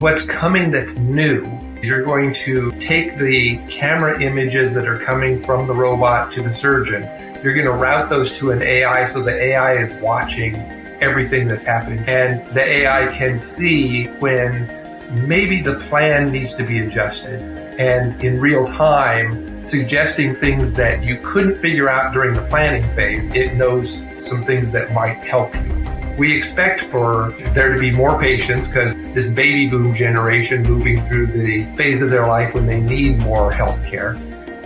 What's coming that's new, you're going to take the camera images that are coming from the robot to the surgeon. You're going to route those to an AI so the AI is watching everything that's happening. And the AI can see when maybe the plan needs to be adjusted. And in real time, suggesting things that you couldn't figure out during the planning phase, it knows some things that might help you. We expect for there to be more patients because this baby boom generation moving through the phase of their life when they need more health care.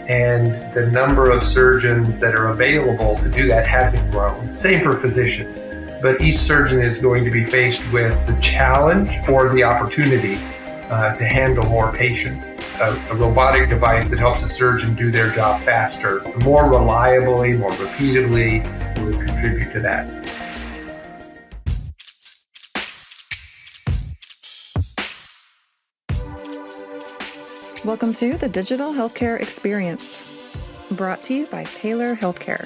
And the number of surgeons that are available to do that hasn't grown. Same for physicians. But each surgeon is going to be faced with the challenge or the opportunity to handle more patients. A robotic device that helps a surgeon do their job faster, more reliably, more repeatedly, will contribute to that. Welcome to the Digital Healthcare Experience, brought to you by Taylor Healthcare.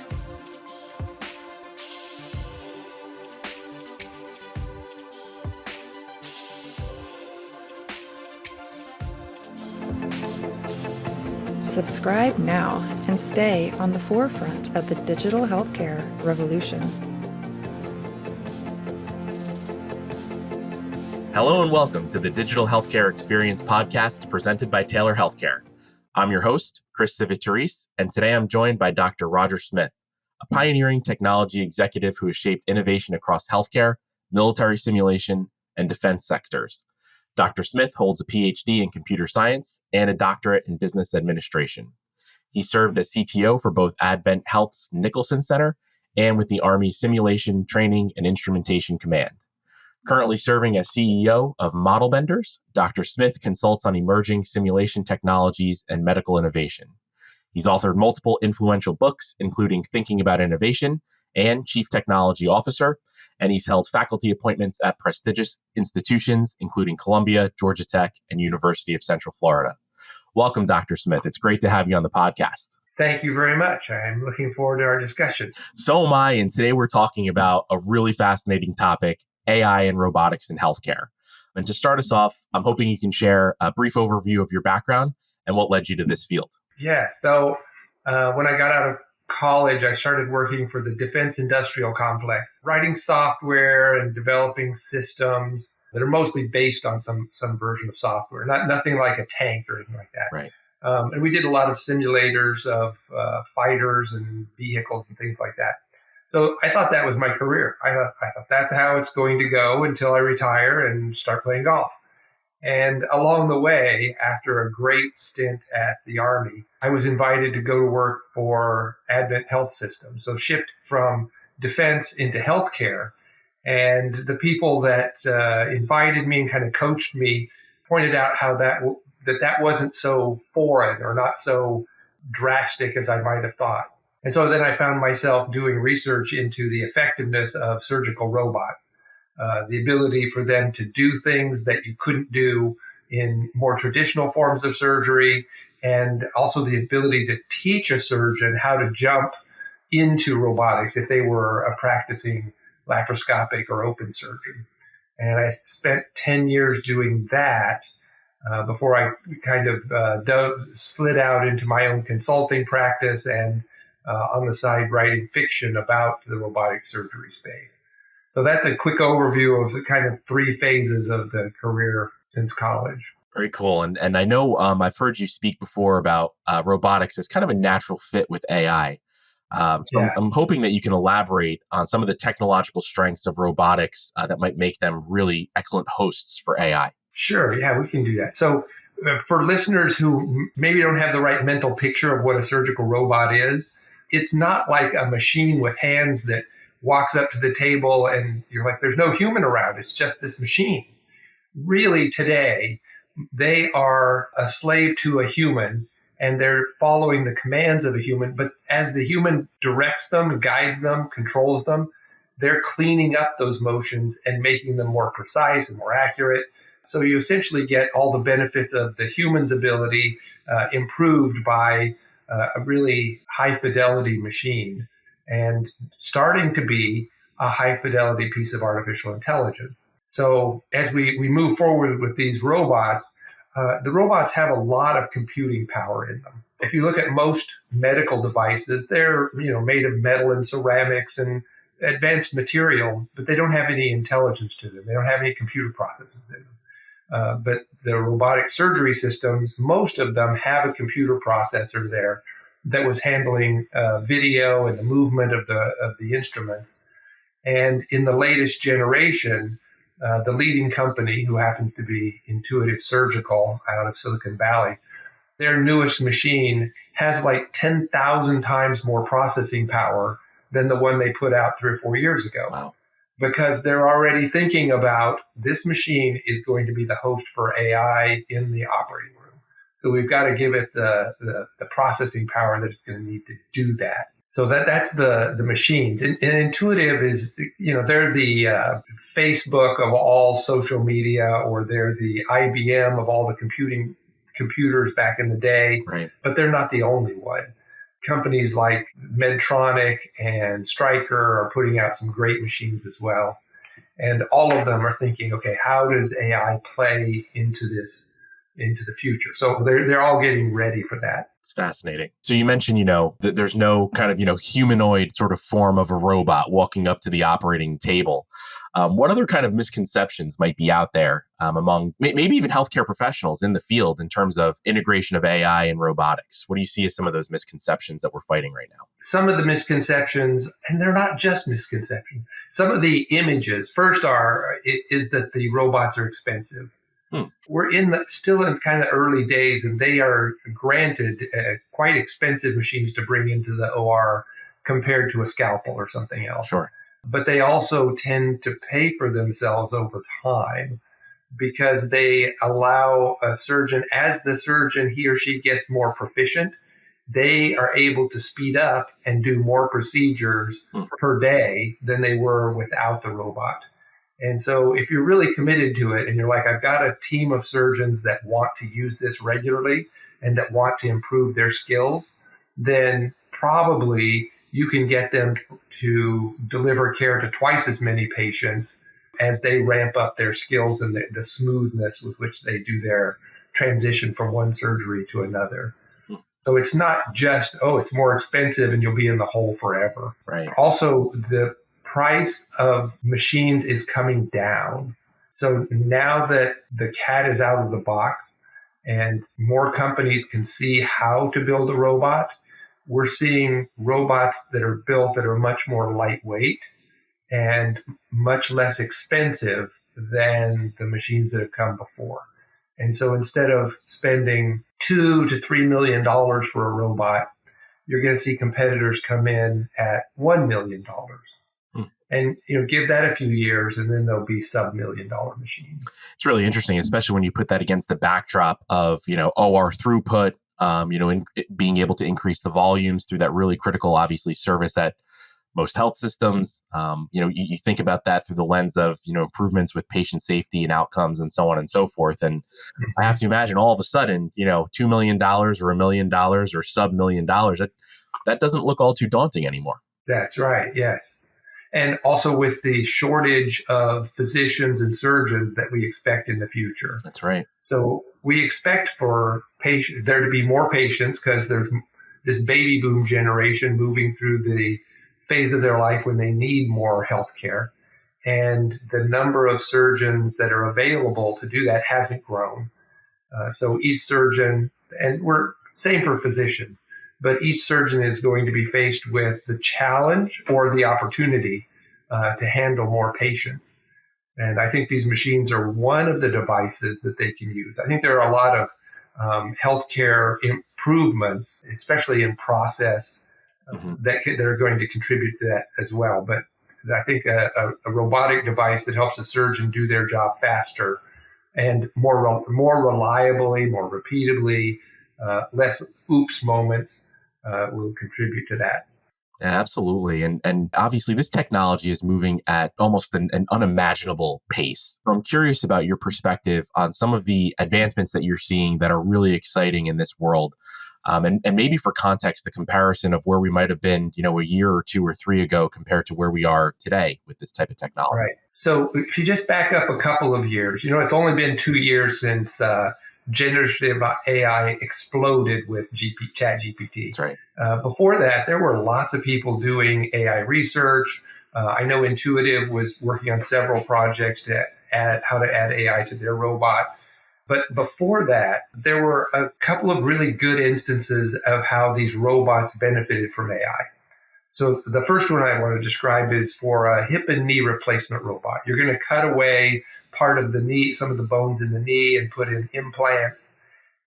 Subscribe now and stay on the forefront of the digital healthcare revolution. Hello and welcome to the Digital Healthcare Experience podcast presented by Taylor Healthcare. I'm your host, Chris Civitarice, and today I'm joined by Dr. Roger Smith, a pioneering technology executive who has shaped innovation across healthcare, military simulation, and defense sectors. Dr. Smith holds a PhD in computer science and a doctorate in business administration. He served as CTO for both AdventHealth's Nicholson Center and with the Army Simulation, Training, and Instrumentation Command. Currently serving as CEO of Modelbenders, Dr. Smith consults on emerging simulation technologies and medical innovation. He's authored multiple influential books, including Thinking About Innovation and Chief Technology Officer, and he's held faculty appointments at prestigious institutions, including Columbia, Georgia Tech, and University of Central Florida. Welcome, Dr. Smith. It's great to have you on the podcast. Thank you very much. I'm looking forward to our discussion. So am I, and today we're talking about a really fascinating topic, AI and robotics in healthcare. And to start us off, I'm hoping you can share a brief overview of your background and what led you to this field. Yeah, so when I got out of college, I started working for the Defense Industrial Complex, writing software and developing systems that are mostly based on some version of software, nothing like a tank or anything like that. Right. And we did a lot of simulators of fighters and vehicles and things like that. So I thought that was my career. I thought that's how it's going to go until I retire and start playing golf. And along the way, after a great stint at the Army, I was invited to go to work for AdventHealth system. So shift from defense into healthcare. And the people that invited me and kind of coached me pointed out how that wasn't so foreign or not so drastic as I might have thought. And so then I found myself doing research into the effectiveness of surgical robots, the ability for them to do things that you couldn't do in more traditional forms of surgery, and also the ability to teach a surgeon how to jump into robotics if they were a practicing laparoscopic or open surgeon. And I spent 10 years doing that before I kind of slid out into my own consulting practice and on the side writing fiction about the robotic surgery space. So that's a quick overview of the kind of three phases of the career since college. Very cool. And I know I've heard you speak before about robotics as kind of a natural fit with AI. I'm hoping that you can elaborate on some of the technological strengths of robotics that might make them really excellent hosts for AI. Sure. Yeah, we can do that. So for listeners who maybe don't have the right mental picture of what a surgical robot is, it's not like a machine with hands that walks up to the table and you're like, there's no human around. It's just this machine. Really, today, they are a slave to a human and they're following the commands of a human. But as the human directs them, guides them, controls them, they're cleaning up those motions and making them more precise and more accurate. So you essentially get all the benefits of the human's ability improved by a really high fidelity machine and starting to be a high fidelity piece of artificial intelligence. So as we move forward with these robots, the robots have a lot of computing power in them. If you look at most medical devices, they're made of metal and ceramics and advanced materials, but they don't have any intelligence to them. They don't have any computer processes in them. But the robotic surgery systems, most of them have a computer processor there that was handling video and the movement of the instruments. And in the latest generation, the leading company, who happens to be Intuitive Surgical out of Silicon Valley, their newest machine has like 10,000 times more processing power than the one they put out 3 or 4 years ago. Wow. Because they're already thinking about this machine is going to be the host for AI in the operating room. So we've got to give it the processing power that it's going to need to do that. So that's the machines. And Intuitive is, they're the Facebook of all social media, or they're the IBM of all the computers back in the day. Right. But they're not the only one. Companies like Medtronic and Stryker are putting out some great machines as well. And all of them are thinking, okay, how does AI play into the future? So they're all getting ready for that. It's fascinating. So you mentioned, that there's no kind of, humanoid sort of form of a robot walking up to the operating table. What other kind of misconceptions might be out there among maybe even healthcare professionals in the field in terms of integration of AI and robotics? What do you see as some of those misconceptions that we're fighting right now? Some of the misconceptions, and they're not just misconceptions, some of the images first is that the robots are expensive. We're still in kind of early days, and they are granted quite expensive machines to bring into the OR compared to a scalpel or something else. Sure. But they also tend to pay for themselves over time because they allow a surgeon, as the surgeon, he or she gets more proficient, they are able to speed up and do more procedures per day than they were without the robot. And so if you're really committed to it and you're like, I've got a team of surgeons that want to use this regularly and that want to improve their skills, then probably you can get them to deliver care to twice as many patients as they ramp up their skills and the smoothness with which they do their transition from one surgery to another. So it's not just, it's more expensive and you'll be in the hole forever. Right. Also, the price of machines is coming down. So now that the cat is out of the box and more companies can see how to build a robot, we're seeing robots that are built that are much more lightweight and much less expensive than the machines that have come before. And so instead of spending $2 to $3 million for a robot, you're going to see competitors come in at $1 million. And give that a few years, and then there'll be sub-$1 million machines. It's really interesting, especially when you put that against the backdrop of OR throughput, being able to increase the volumes through that really critical, obviously, service at most health systems. You think about that through the lens of improvements with patient safety and outcomes and so on and so forth. And I have to imagine all of a sudden, $2 million or $1 million or sub-$1 million, that doesn't look all too daunting anymore. That's right. Yes. And also with the shortage of physicians and surgeons that we expect in the future. That's right. So we expect for there to be more patients because there's this baby boom generation moving through the phase of their life when they need more health care. And the number of surgeons that are available to do that hasn't grown. So each surgeon, and we're same for physicians, but each surgeon is going to be faced with the challenge or the opportunity to handle more patients. And I think these machines are one of the devices that they can use. I think there are a lot of healthcare improvements, especially in process, that are going to contribute to that as well. But I think a robotic device that helps a surgeon do their job faster and more reliably, more repeatably, less oops moments, will contribute to that. Absolutely. And obviously this technology is moving at almost an unimaginable pace. So I'm curious about your perspective on some of the advancements that you're seeing that are really exciting in this world. And maybe for context, the comparison of where we might have been, a year or 2 or 3 ago compared to where we are today with this type of technology. Right. So if you just back up a couple of years, it's only been 2 years since generative AI exploded with ChatGPT. That's right. Before that, there were lots of people doing AI research. I know Intuitive was working on several projects to add how to add AI to their robot. But before that, there were a couple of really good instances of how these robots benefited from AI. So the first one I want to describe is for a hip and knee replacement robot. You're going to cut away part of the knee, some of the bones in the knee, and put in implants.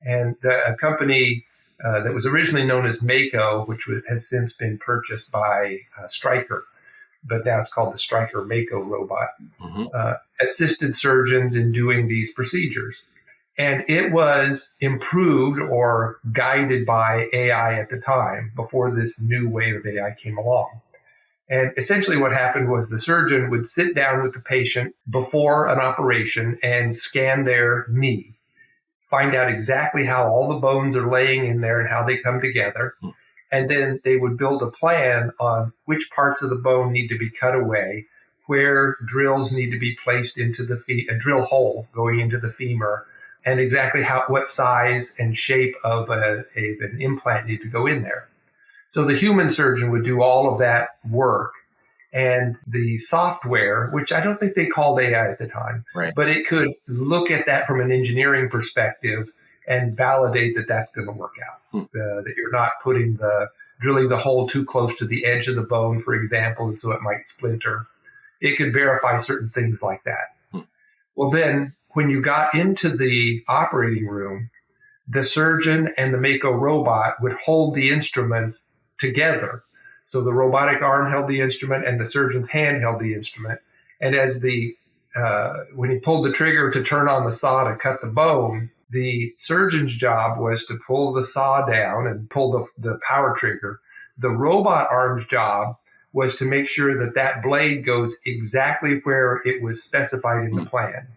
And a company that was originally known as Mako, which has since been purchased by Stryker, but now it's called the Stryker Mako robot, assisted surgeons in doing these procedures. And it was improved or guided by AI at the time before this new wave of AI came along. And essentially what happened was the surgeon would sit down with the patient before an operation and scan their knee, find out exactly how all the bones are laying in there and how they come together. And then they would build a plan on which parts of the bone need to be cut away, where drills need to be placed into a drill hole going into the femur, and exactly what size and shape of an implant need to go in there. So the human surgeon would do all of that work, and the software, which I don't think they called AI at the time, right, but it could look at that from an engineering perspective and validate that that's going to work out, that you're not drilling the hole too close to the edge of the bone, for example, and so it might splinter. It could verify certain things like that. Well, then when you got into the operating room, the surgeon and the Mako robot would hold the instruments together. So the robotic arm held the instrument and the surgeon's hand held the instrument. And as when he pulled the trigger to turn on the saw to cut the bone, the surgeon's job was to pull the saw down and pull the power trigger. The robot arm's job was to make sure that blade goes exactly where it was specified in the plan.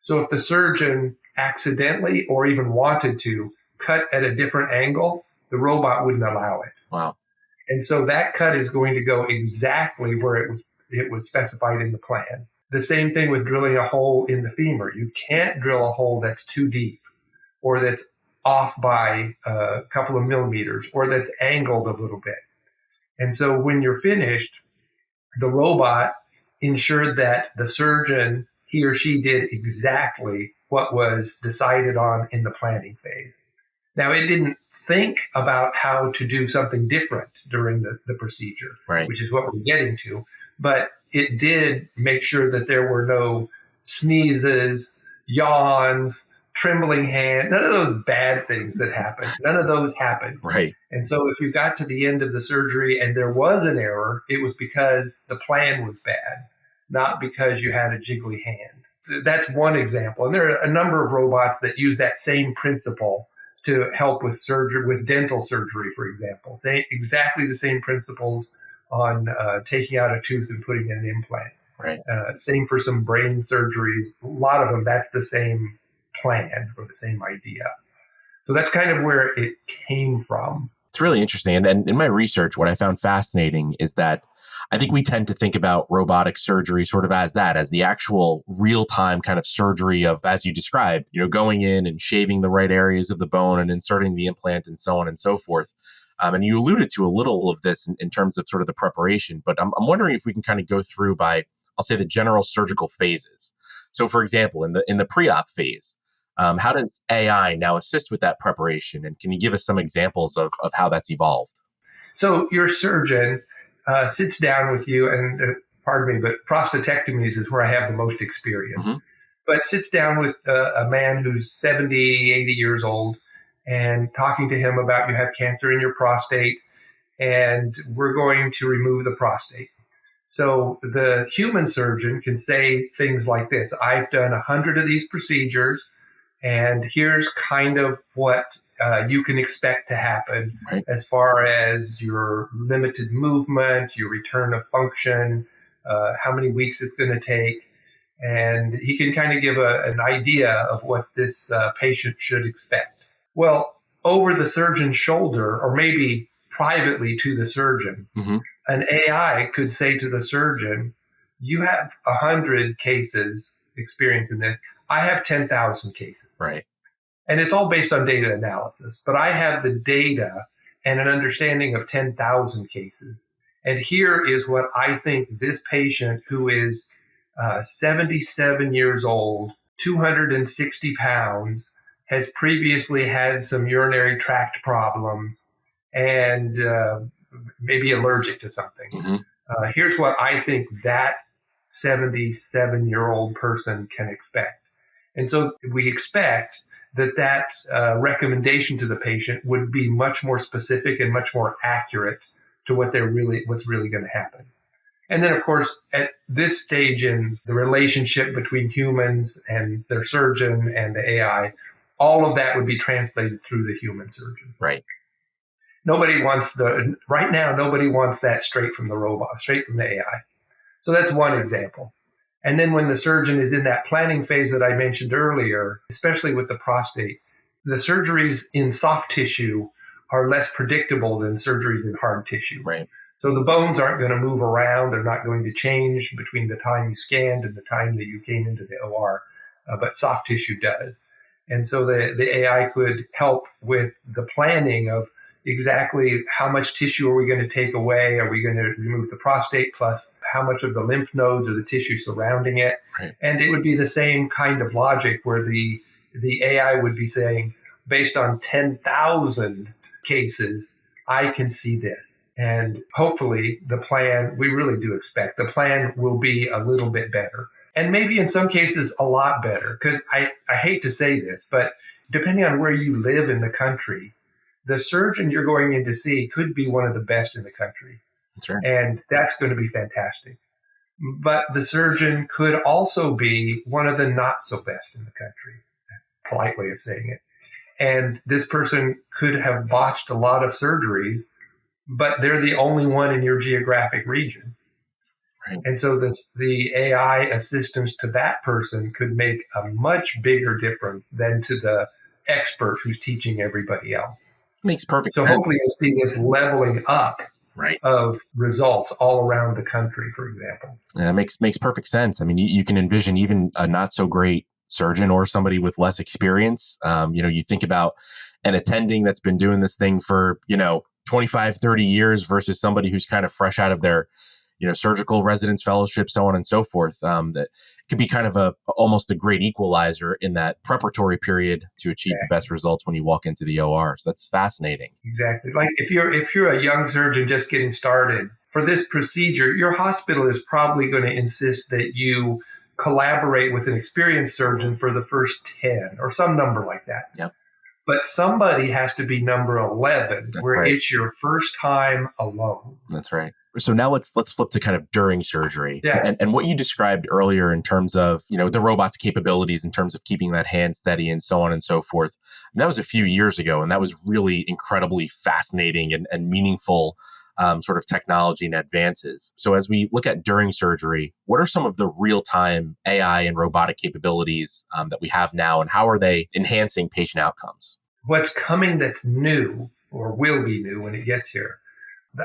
So if the surgeon accidentally or even wanted to cut at a different angle, the robot wouldn't allow it. Wow. And so that cut is going to go exactly where it was specified in the plan. The same thing with drilling a hole in the femur. You can't drill a hole that's too deep or that's off by a couple of millimeters or that's angled a little bit. And so when you're finished, the robot ensured that the surgeon, he or she, did exactly what was decided on in the planning phase. Now, it didn't think about how to do something different during the procedure, right, which is what we're getting to, but it did make sure that there were no sneezes, yawns, trembling hands, none of those bad things that happened. None of those happened. Right. And so if you got to the end of the surgery and there was an error, it was because the plan was bad, not because you had a jiggly hand. That's one example. And there are a number of robots that use that same principle to help with surgery, with dental surgery, for example. Exactly the same principles on taking out a tooth and putting in an implant. Right. Same for some brain surgeries. A lot of them, that's the same plan or the same idea. So that's kind of where it came from. It's really interesting. And in my research, what I found fascinating is that I think we tend to think about robotic surgery sort of as the actual real-time kind of surgery of, as you described, going in and shaving the right areas of the bone and inserting the implant and so on and so forth. And you alluded to a little of this in terms of sort of the preparation, but I'm wondering if we can kind of go through by, I'll say, the general surgical phases. So for example, in the pre-op phase, how does AI now assist with that preparation? And can you give us some examples of how that's evolved? So your surgeon sits down with you, and pardon me, but prostatectomies is where I have the most experience. But sits down with a man who's 70, 80 years old and talking to him about, you have cancer in your prostate and we're going to remove the prostate. So the human surgeon can say things like this: I've done 100 of these procedures, and here's kind of what you can expect to happen, right, as far as your limited movement, your return of function, how many weeks it's going to take. And he can kind of give an idea of what this patient should expect. Well, over the surgeon's shoulder, or maybe privately to the surgeon, an AI could say to the surgeon, you have 100 cases experience in this. I have 10,000 cases. Right. And it's all based on data analysis, but I have the data and an understanding of 10,000 cases. And here is what I think this patient, who is 77 years old, 260 pounds, has previously had some urinary tract problems and maybe allergic to something. Mm-hmm. Here's what I think that 77-year-old person can expect. And so we expect that recommendation to the patient would be much more specific and much more accurate to what's really going to happen. And then, of course, at this stage in the relationship between humans and their surgeon and the AI, all of that would be translated through the human surgeon. Right. Nobody wants that straight from the robot, straight from the AI. So that's one example. And then when the surgeon is in that planning phase that I mentioned earlier, especially with the prostate, the surgeries in soft tissue are less predictable than surgeries in hard tissue. Right. So the bones aren't going to move around. They're not going to change between the time you scanned and the time that you came into the OR, but soft tissue does. And so the AI could help with the planning of exactly how much tissue are we going to take away? Are we going to remove the prostate plus how much of the lymph nodes or the tissue surrounding it? Right. And it would be the same kind of logic where the AI would be saying, based on 10,000 cases, I can see this. And hopefully the plan, we really do expect, the plan will be a little bit better. And maybe in some cases a lot better, because I hate to say this, but depending on where you live in the country, the surgeon you're going in to see could be one of the best in the country. That's right. And that's going to be fantastic. But the surgeon could also be one of the not so best in the country, polite way of saying it. And this person could have botched a lot of surgeries, but they're the only one in your geographic region. Right. And so the AI assistance to that person could make a much bigger difference than to the expert who's teaching everybody else. Makes perfect sense. So hopefully you'll see this leveling up of results all around the country, for example. Yeah, that makes perfect sense. I mean, you can envision even a not so great surgeon or somebody with less experience. You think about an attending that's been doing this thing for, 25, 30 years versus somebody who's kind of fresh out of their, surgical residence fellowship, so on and so forth. That could be kind of almost a great equalizer in that preparatory period to achieve the best results when you walk into the OR. So that's fascinating. Exactly. Like if you're a young surgeon just getting started, for this procedure, your hospital is probably going to insist that you collaborate with an experienced surgeon for the first 10 or some number like that. Yep. But somebody has to be number 11, where it's your first time alone. That's right. So now let's flip to kind of during surgery. Yeah. And what you described earlier in terms of, the robot's capabilities in terms of keeping that hand steady and so on and so forth. And that was a few years ago. And that was really incredibly fascinating and meaningful sort of technology and advances. So as we look at during surgery, what are some of the real-time AI and robotic capabilities that we have now, and how are they enhancing patient outcomes? What's coming that's new, or will be new when it gets here,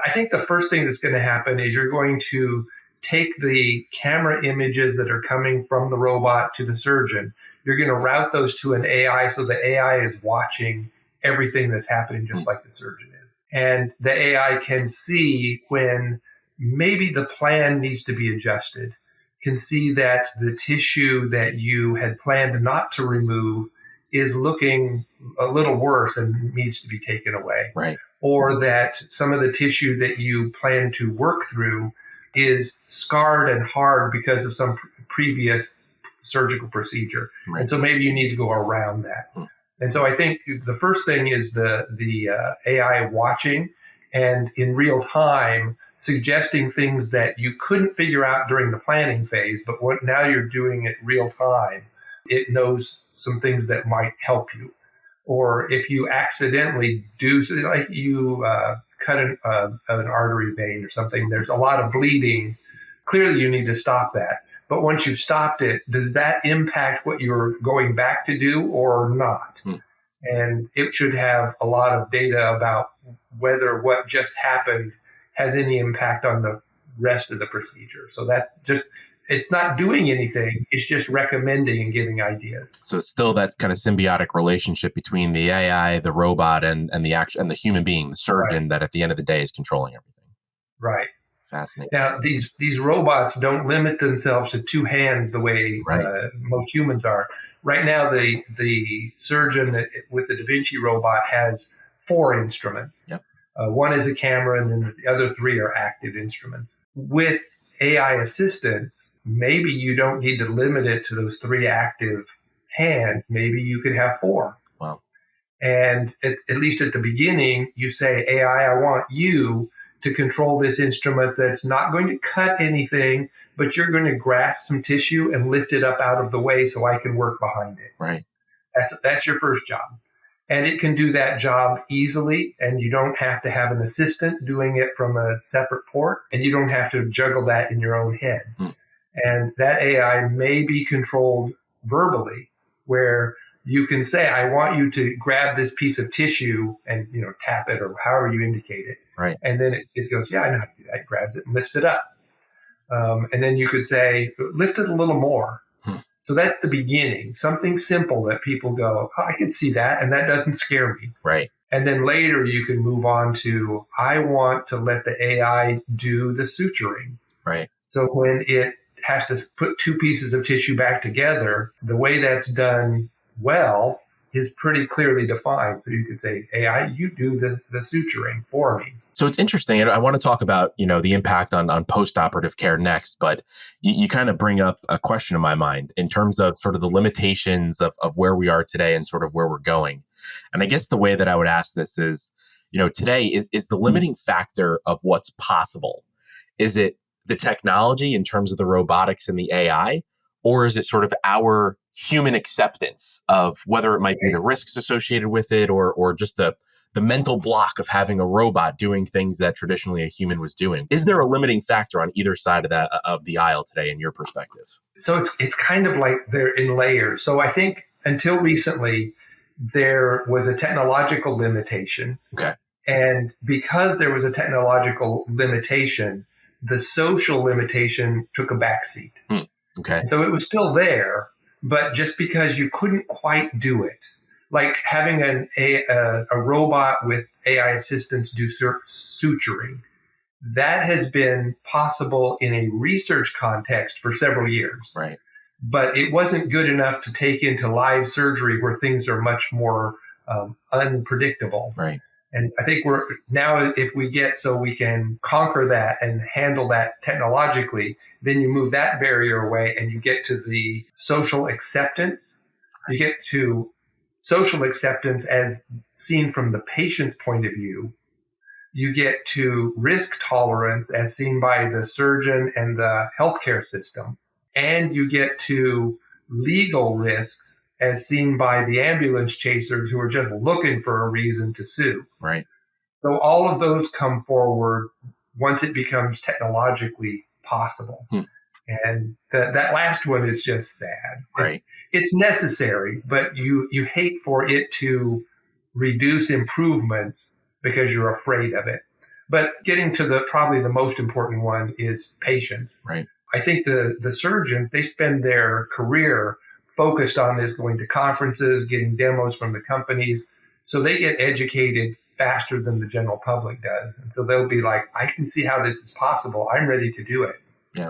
I think the first thing that's going to happen is you're going to take the camera images that are coming from the robot to the surgeon. You're going to route those to an AI, so the AI is watching everything that's happening just like the surgeon is. And the AI can see when maybe the plan needs to be adjusted, can see that the tissue that you had planned not to remove is looking a little worse and needs to be taken away. Right. Or that some of the tissue that you plan to work through is scarred and hard because of some previous surgical procedure. Right. And so maybe you need to go around that. And so I think the first thing is the AI watching and in real time suggesting things that you couldn't figure out during the planning phase, but now you're doing it real time. It knows some things that might help you. Or if you accidentally do, like you cut an artery vein or something, there's a lot of bleeding. Clearly you need to stop that. But once you've stopped it, does that impact what you're going back to do or not? And it should have a lot of data about whether what just happened has any impact on the rest of the procedure. So that's just it's not doing anything. It's just recommending and giving ideas. So it's still that kind of symbiotic relationship between the AI, the robot, and the human being, the surgeon, Right. that at the end of the day is controlling everything. Right. Fascinating. Now, these robots don't limit themselves to two hands the way Right. most humans are. Right now, the surgeon with the Debunking robot has 4 instruments. Yep. One is a camera, and then the other 3 are active instruments. With AI assistance, maybe you don't need to limit it to those 3 active hands. Maybe you could have 4. Wow. And at least at the beginning, you say, AI, I want you to control this instrument that's not going to cut anything, but you're going to grasp some tissue and lift it up out of the way so I can work behind it. Right. That's your first job. And it can do that job easily, and you don't have to have an assistant doing it from a separate port, and you don't have to juggle that in your own head. And that AI may be controlled verbally, where you can say, I want you to grab this piece of tissue and, tap it or however you indicate it. Right. And then it goes, yeah, I know how to do that. It grabs it and lifts it up. And then you could say, lift it a little more. So that's the beginning, something simple that people go, oh, I can see that. And that doesn't scare me. Right. And then later you can move on to, I want to let the AI do the suturing. Right. So when it has to put 2 pieces of tissue back together, the way that's done well is pretty clearly defined. So you can say, AI, you do the suturing for me. So it's interesting. And I want to talk about, the impact on post-operative care next, but you kind of bring up a question in my mind in terms of sort of the limitations of where we are today and sort of where we're going. And I guess the way that I would ask this is, today is the limiting factor of what's possible. Is it the technology in terms of the robotics and the AI, or is it sort of our human acceptance of whether it might be the risks associated with it or just the mental block of having a robot doing things that traditionally a human was doing? Is there a limiting factor on either side of the aisle today in your perspective? So it's kind of like they're in layers. So I think until recently, there was a technological limitation. Okay. And because there was a technological limitation, the social limitation took a backseat. Okay. So it was still there, but just because you couldn't quite do it, like having a robot with AI assistance do suturing, that has been possible in a research context for several years. Right. But it wasn't good enough to take into live surgery where things are much more unpredictable. Right. And I think we're now, if we get so we can conquer that and handle that technologically, then you move that barrier away and you get to the social acceptance. You get to social acceptance as seen from the patient's point of view. You get to risk tolerance as seen by the surgeon and the healthcare system. And you get to legal risks as seen by the ambulance chasers who are just looking for a reason to sue. Right. So all of those come forward once it becomes technologically possible. And that last one is just sad. Right. It's necessary, but you hate for it to reduce improvements because you're afraid of it. But getting to probably the most important one is patients. Right. I think the surgeons, they spend their career focused on this, going to conferences, getting demos from the companies. So they get educated faster than the general public does. And so they'll be like, I can see how this is possible. I'm ready to do it. Yeah.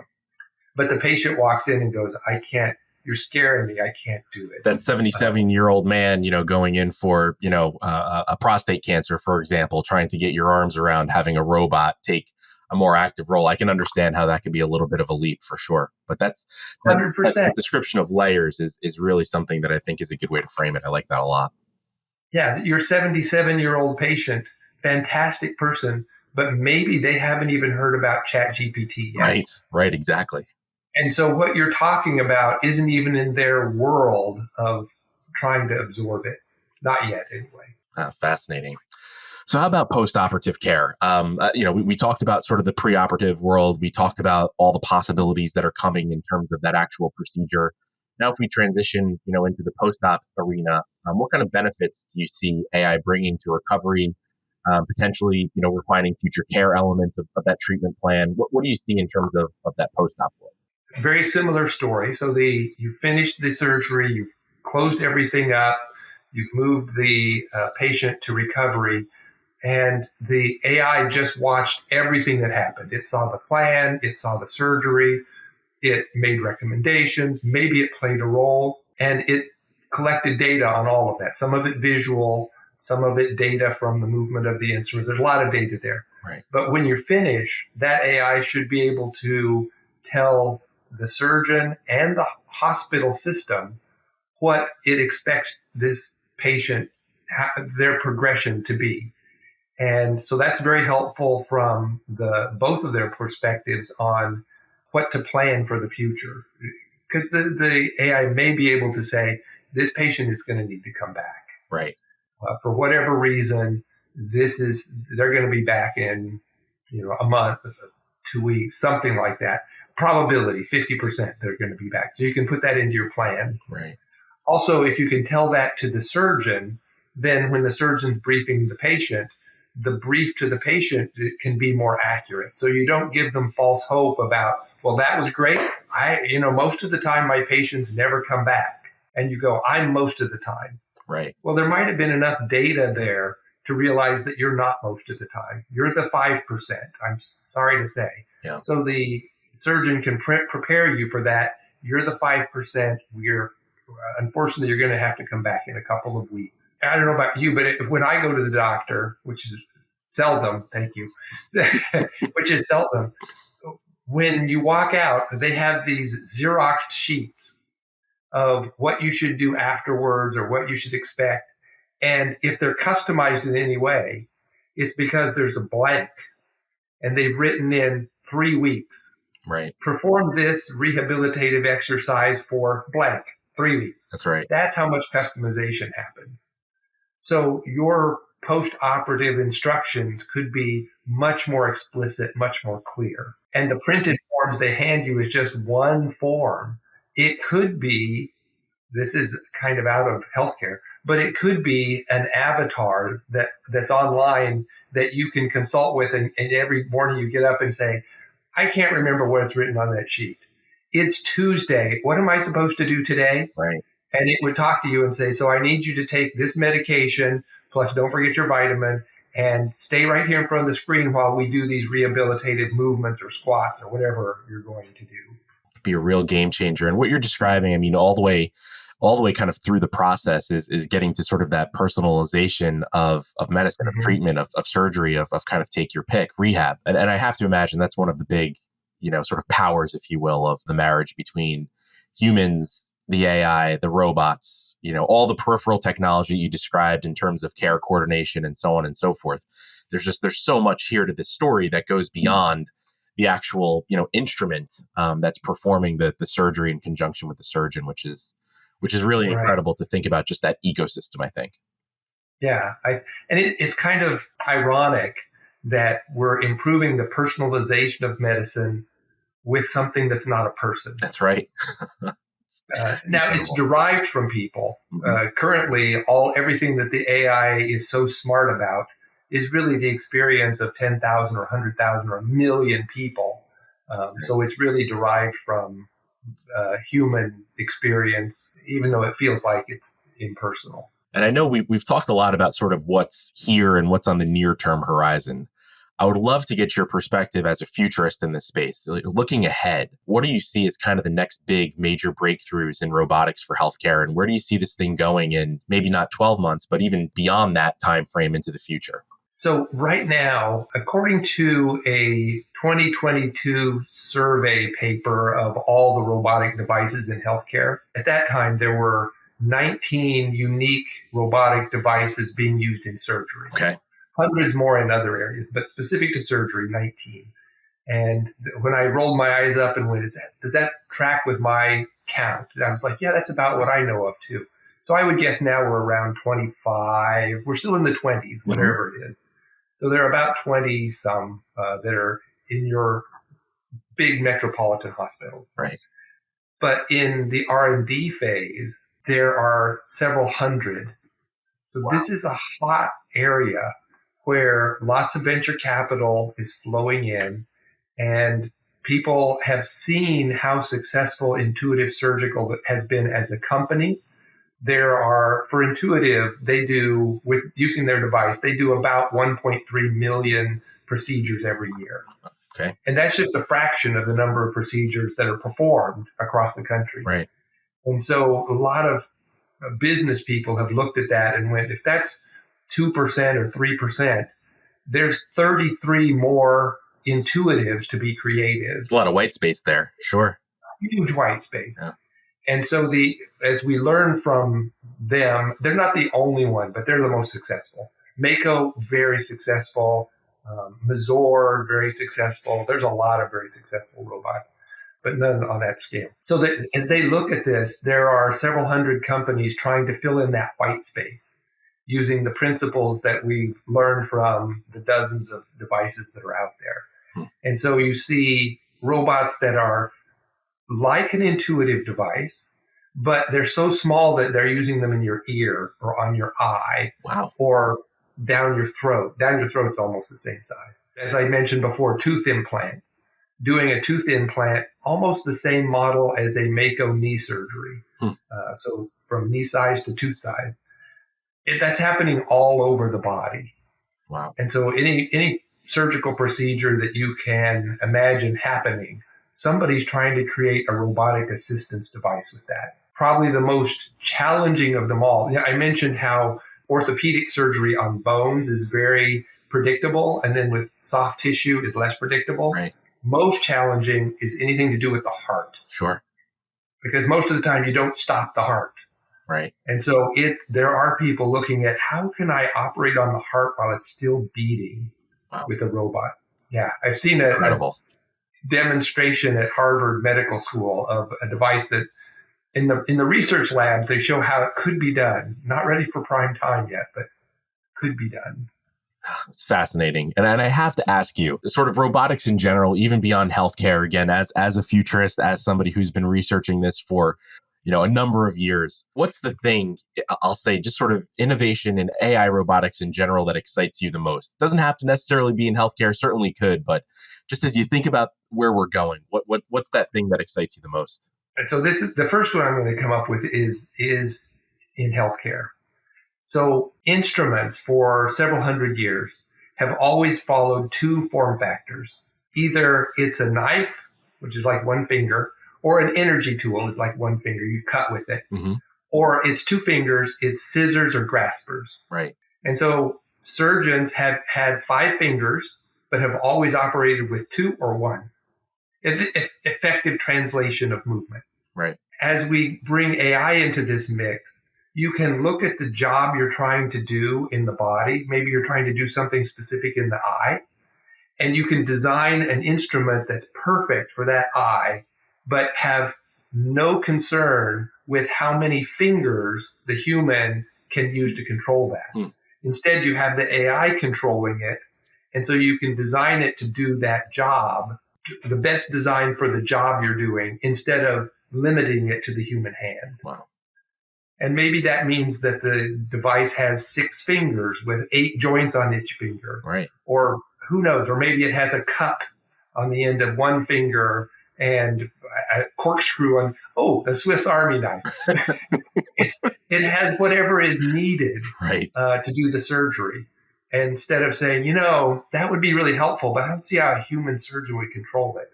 But the patient walks in and goes, I can't, you're scaring me. I can't do it. That 77-year-old man, going in for, a prostate cancer, for example, trying to get your arms around having a robot take a more active role. I can understand how that could be a little bit of a leap for sure. But that 100%. description of layers is really something that I think is a good way to frame it. I like that a lot. Yeah, your 77-year-old patient, fantastic person, but maybe they haven't even heard about ChatGPT yet. Right, exactly. And so what you're talking about isn't even in their world of trying to absorb it. Not yet, anyway. Fascinating. So how about post-operative care? We talked about sort of the pre-operative world. We talked about all the possibilities that are coming in terms of that actual procedure. Now, if we transition, into the post-op arena, what kind of benefits do you see AI bringing to recovery? Potentially, refining future care elements of that treatment plan. What do you see in terms of that post-op world? Very similar story. So you finished the surgery, you've closed everything up, you've moved the patient to recovery, and the AI just watched everything that happened. It saw the plan, it saw the surgery, it made recommendations, maybe it played a role, and it collected data on all of that. Some of it visual, some of it data from the movement of the instruments. There's a lot of data there. Right. But when you're finished, that AI should be able to tell the surgeon and the hospital system what it expects this patient, their progression to be. And so that's very helpful from both of their perspectives on what to plan for the future. Because the AI may be able to say, this patient is going to need to come back. Right. For whatever reason, they're going to be back in, a month, 2 weeks, something like that. Probability, 50% they're going to be back. So you can put that into your plan. Right. Also, if you can tell that to the surgeon, then when the surgeon's briefing the patient, the brief to the patient can be more accurate. So you don't give them false hope about, well, that was great. Most of the time my patients never come back. And you go, I'm most of the time. Right. Well, there might have been enough data there to realize that you're not most of the time. You're the 5%. I'm sorry to say. Yeah. So the surgeon can prepare you for that. You're the 5%. Unfortunately, you're going to have to come back in a couple of weeks. I don't know about you, but when I go to the doctor, which is seldom, thank you, which is seldom, when you walk out, they have these Xerox sheets of what you should do afterwards or what you should expect. And if they're customized in any way, it's because there's a blank and they've written in 3 weeks. Right. Perform this rehabilitative exercise for blank, 3 weeks. That's right. That's how much customization happens. So your post-operative instructions could be much more explicit, much more clear. And the printed forms they hand you is just one form. It could be, this is kind of out of healthcare, but it could be an avatar that's online that you can consult with, and every morning you get up and say, I can't remember what's written on that sheet. It's Tuesday. What am I supposed to do today? Right. And it would talk to you and say, so I need you to take this medication, plus don't forget your vitamin, and stay right here in front of the screen while we do these rehabilitative movements or squats or whatever you're going to do. Be a real game changer. And what you're describing, I mean, all the way kind of through the process is getting to sort of that personalization of medicine, of treatment, of surgery, of kind of take your pick, rehab. And I have to imagine that's one of the big, sort of powers, if you will, of the marriage between humans, the AI, the robots, all the peripheral technology you described in terms of care coordination and so on and so forth. There's so much here to this story that goes beyond the actual, instrument that's performing the surgery in conjunction with the surgeon, which is really incredible to think about, just that ecosystem, I think. Yeah. It's kind of ironic that we're improving the personalization of medicine with something that's not a person. That's right. Now, it's derived from people. Currently, everything that the AI is so smart about is really the experience of 10,000 or 100,000 or a million people. So it's really derived from human experience, even though it feels like it's impersonal. And I know we've talked a lot about sort of what's here and what's on the near-term horizon. I would love to get your perspective as a futurist in this space. Looking ahead, what do you see as kind of the next big major breakthroughs in robotics for healthcare? And where do you see this thing going in maybe not 12 months, but even beyond that time frame into the future? So right now, according to a 2022 survey paper of all the robotic devices in healthcare, at that time there were 19 unique robotic devices being used in surgery. Okay. Hundreds more in other areas, but specific to surgery, 19. And when I rolled my eyes up and went, does that track with my count? And I was like, yeah, that's about what I know of too. So I would guess now we're around 25. We're still in the 20s, whatever it is. So there are about 20 some that are in your big metropolitan hospitals. Right. But in the R&D phase, there are several hundred. So this is a hot area where lots of venture capital is flowing in, and people have seen how successful Intuitive Surgical has been as a company. For Intuitive, they do, with using their device, they do about 1.3 million procedures every year. Okay. And that's just a fraction of the number of procedures that are performed across the country. Right. And so a lot of business people have looked at that and went, if that's 2% or 3%, there's 33 more Intuitives to be creative. There's a lot of white space there. Sure. Huge white space. Yeah. And so as we learn from them, they're not the only one, but they're the most successful. Mako, very successful. Mazor, very successful. There's a lot of very successful robots, but none on that scale. So as they look at this, there are several hundred companies trying to fill in that white space using the principles that we've learned from the dozens of devices that are out there. And so you see robots that are like an Intuitive device, but they're so small that they're using them in your ear or on your eye. Wow. Or down your throat. Down your throat's almost the same size. As I mentioned before, tooth implants. Doing a tooth implant, almost the same model as a Mako knee surgery. So from knee size to tooth size. That's happening all over the body. Wow. And so any surgical procedure that you can imagine happening, somebody's trying to create a robotic assistance device with that. Probably the most challenging of them all. I mentioned how orthopedic surgery on bones is very predictable, and then with soft tissue is less predictable. Right. Most challenging is anything to do with the heart. Sure. Because most of the time you don't stop the heart. Right. And so there are people looking at how can I operate on the heart while it's still beating with a robot. Yeah, I've seen a demonstration at Harvard Medical School of a device that in the research labs, they show how it could be done. Not ready for prime time yet, but could be done. It's fascinating. And I have to ask you, sort of robotics in general, even beyond healthcare, again, as a futurist, as somebody who's been researching this for, a number of years, what's the thing, I'll say, just sort of innovation in AI robotics in general that excites you the most? It doesn't have to necessarily be in healthcare, certainly could, but just as you think about where we're going, what's that thing that excites you the most? So this is the first one I'm going to come up with is in healthcare. So instruments for several hundred years have always followed two form factors. Either it's a knife, which is like one finger, or an energy tool is like one finger. You cut with it. Mm-hmm. Or it's two fingers, it's scissors or graspers. Right. And so surgeons have had 5 fingers, but have always operated with 2 or 1. Effective translation of movement. Right. As we bring AI into this mix, you can look at the job you're trying to do in the body. Maybe you're trying to do something specific in the eye, and you can design an instrument that's perfect for that eye, but have no concern with how many fingers the human can use to control that. Instead, you have the AI controlling it, and so you can design it to do that job, the best design for the job you're doing, instead of limiting it to the human hand. Wow. And maybe that means that the device has 6 fingers with 8 joints on each finger. Right. Or who knows, or maybe it has a cup on the end of one finger and a corkscrew on, the Swiss Army knife. It has whatever is needed to do the surgery. Instead of saying, that would be really helpful, but I don't see how a human surgeon would control it.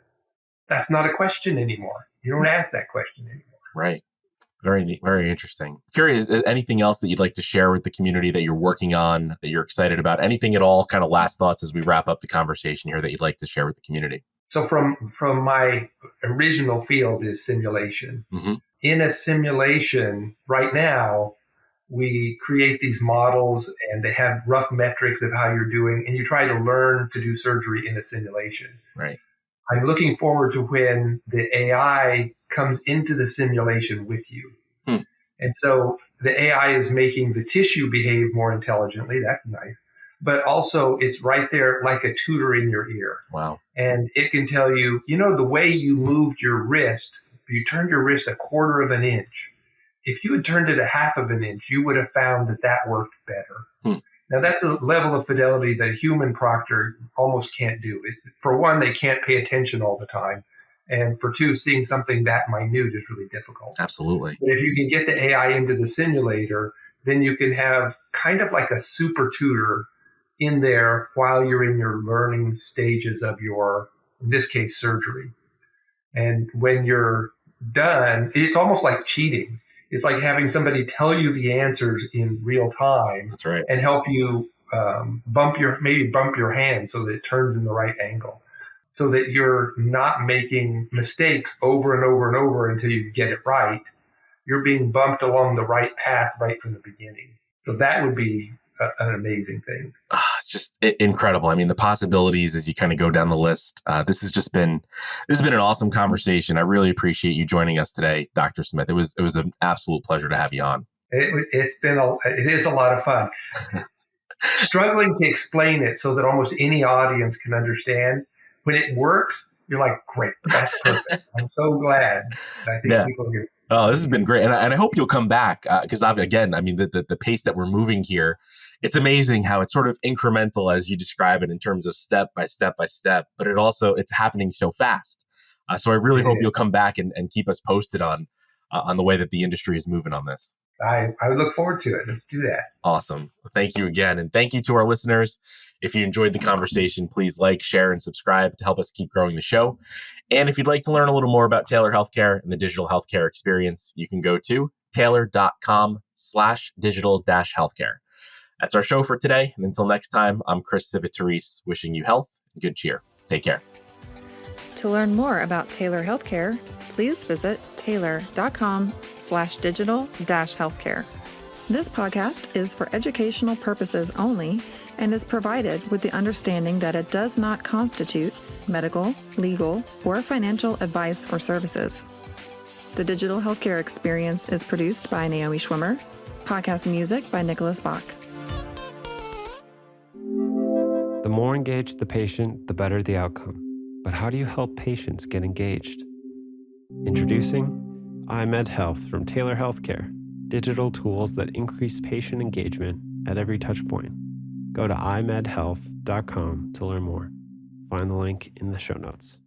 That's not a question anymore. You don't ask that question anymore. Right. Very, very interesting. Curious, anything else that you'd like to share with the community that you're working on, that you're excited about? Anything at all, kind of last thoughts as we wrap up the conversation here that you'd like to share with the community? So from my original field is simulation. Mm-hmm. In a simulation right now, we create these models and they have rough metrics of how you're doing, and you try to learn to do surgery in a simulation. Right. I'm looking forward to when the AI comes into the simulation with you. And so the AI is making the tissue behave more intelligently. That's nice. But also it's right there like a tutor in your ear. Wow. And it can tell you, the way you moved your wrist, you turned your wrist 1/4 of an inch. If you had turned it 1/2 of an inch, you would have found that worked better. Now Now, that's a level of fidelity that a human proctor almost can't do. For one, they can't pay attention all the time. And for two, seeing something that minute is really difficult. Absolutely. But if you can get the AI into the simulator, then you can have kind of like a super tutor in there while you're in your learning stages of your, in this case, surgery. And when you're done, it's almost like cheating. It's like having somebody tell you the answers in real time. That's right. And help you bump your hand so that it turns in the right angle, so that you're not making mistakes over and over and over until you get it right. You're being bumped along the right path right from the beginning. So that would be an amazing thing. It's just incredible. I mean, the possibilities as you kind of go down the list. This has been an awesome conversation. I really appreciate you joining us today, Dr. Smith. It was an absolute pleasure to have you on. It is a lot of fun. Struggling to explain it so that almost any audience can understand. When it works, you're like, great, that's perfect. I'm so glad. I think people are. Oh, this has been great. And I hope you'll come back because, again, I mean, the pace that we're moving here, it's amazing how it's sort of incremental as you describe it in terms of step by step by step, but it's happening so fast. So I really hope you'll come back and keep us posted on the way that the industry is moving on this. I look forward to it. Let's do that. Awesome. Thank you again. And thank you to our listeners. If you enjoyed the conversation, please like, share, and subscribe to help us keep growing the show. And if you'd like to learn a little more about Taylor Healthcare and the digital healthcare experience, you can go to taylor.com/digital-healthcare. That's our show for today. And until next time, I'm Chris Civit-Therese, wishing you health and good cheer. Take care. To learn more about Taylor Healthcare, please visit taylor.com/digital-healthcare. This podcast is for educational purposes only and is provided with the understanding that it does not constitute medical, legal, or financial advice or services. The Digital Healthcare Experience is produced by Naomi Schwimmer. Podcast music by Nicholas Bach. The more engaged the patient, the better the outcome. But how do you help patients get engaged? Introducing AdventHealth from Taylor Healthcare, digital tools that increase patient engagement at every touchpoint. Go to imedhealth.com to learn more. Find the link in the show notes.